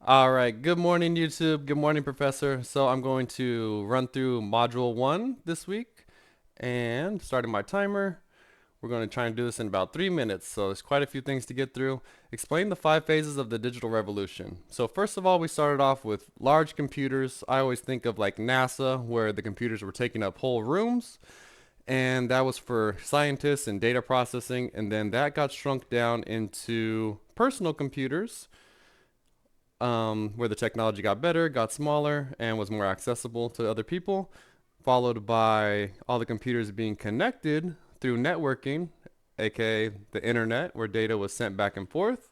All right, good morning, YouTube. Good morning, Professor. So I'm going to run through Module 1 this week and starting my timer. We're going to try and do this in about 3 minutes. So there's quite a few things to get through. Explain the 5 phases of the digital revolution. So first of all, we started off with large computers. I always think of like NASA, where the computers were taking up whole rooms. And that was for scientists and data processing. And then that got shrunk down into personal computers, where the technology got better, got smaller, and was more accessible to other people, followed by all the computers being connected through networking, aka the internet, where data was sent back and forth.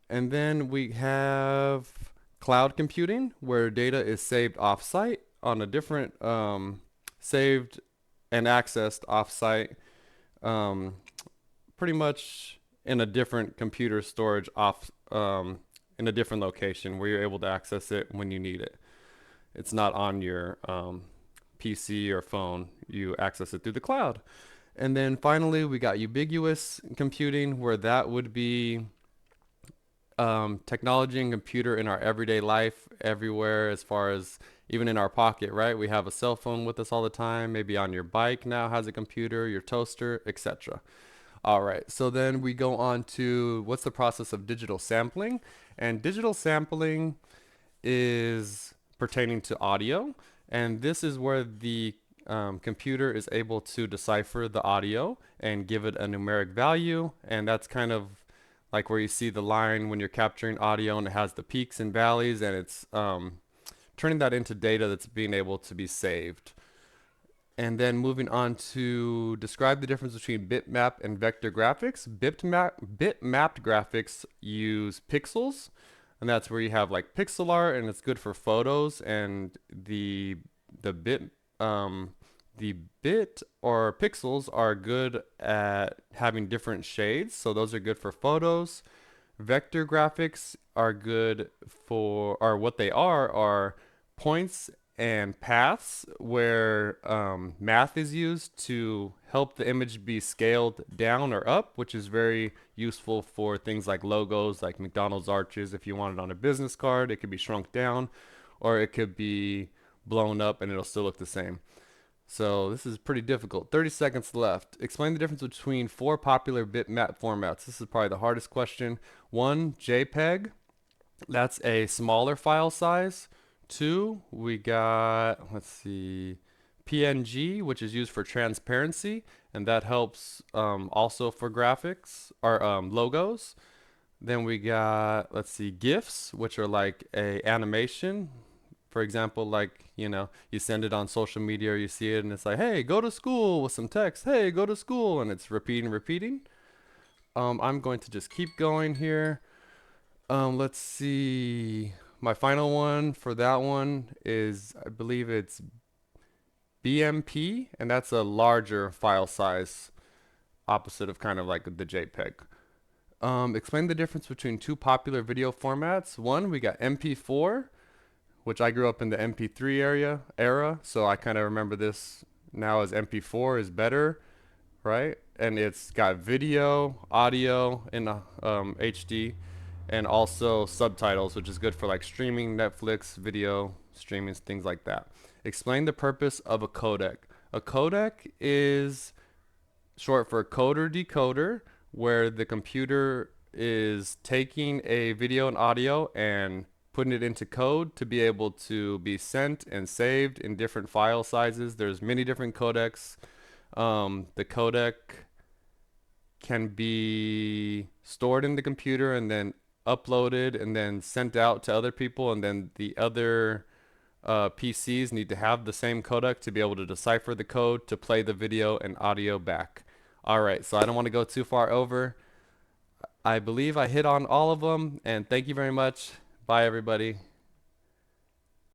And then we have cloud computing, where data is saved offsite on a different, saved and accessed offsite, um, pretty much in a different computer storage in a different location where you're able to access it when you need it. It's not on your PC or phone. You access it through the cloud. And then finally, we got ubiquitous computing, where that would be technology and computer in our everyday life, everywhere, as far as even in our pocket, right? We have a cell phone with us all the time. Maybe on your bike now has a computer, your toaster, etc. All right, so then we go on to what's the process of digital sampling? And digital sampling is pertaining to audio, and this is where the computer is able to decipher the audio and give it a numeric value, and that's kind of like where you see the line when you're capturing audio and it has the peaks and valleys, and it's turning that into data that's being able to be saved. And then moving on to describe the difference between bitmap and vector graphics. Bitmapped graphics use pixels, and that's where you have like pixel art, and it's good for photos. And the bit the bit or pixels are good at having different shades, so those are good for photos. Vector graphics are good for, or what they are points and paths where math is used to help the image be scaled down or up, which is very useful for things like logos, like McDonald's arches. If you want it on a business card, it could be shrunk down, or it could be blown up and it'll still look the same. So this is pretty difficult. 30 seconds left. Explain the difference between 4 popular bitmap formats. This is probably the hardest question. 1, JPEG. That's a smaller file size. 2, we got, let's see, PNG, which is used for transparency, and that helps also for graphics or logos. Then we got, let's see, GIFs, which are like a animation. For example, like, you send it on social media or you see it and it's like, hey, go to school with some text. Hey, go to school. And it's repeating, repeating. I'm going to just keep going here. Let's see. My final one for that one is, I believe it's BMP, and that's a larger file size, opposite of kind of like the JPEG. Explain the difference between 2 popular video formats. One, we got MP4, which I grew up in the MP3 era, so I kind of remember this now as MP4 is better, right? And it's got video, audio in HD, and also subtitles, which is good for like streaming, Netflix, video streaming, things like that. Explain the purpose of a codec. A codec is short for coder decoder, where the computer is taking a video and audio and putting it into code to be able to be sent and saved in different file sizes. There's many different codecs. The codec can be stored in the computer and then uploaded and then sent out to other people, and then the other PCs need to have the same codec to be able to decipher the code to play the video and audio back. All right, so I don't want to go too far over. I believe I hit on all of them, and thank you very much. Bye, everybody.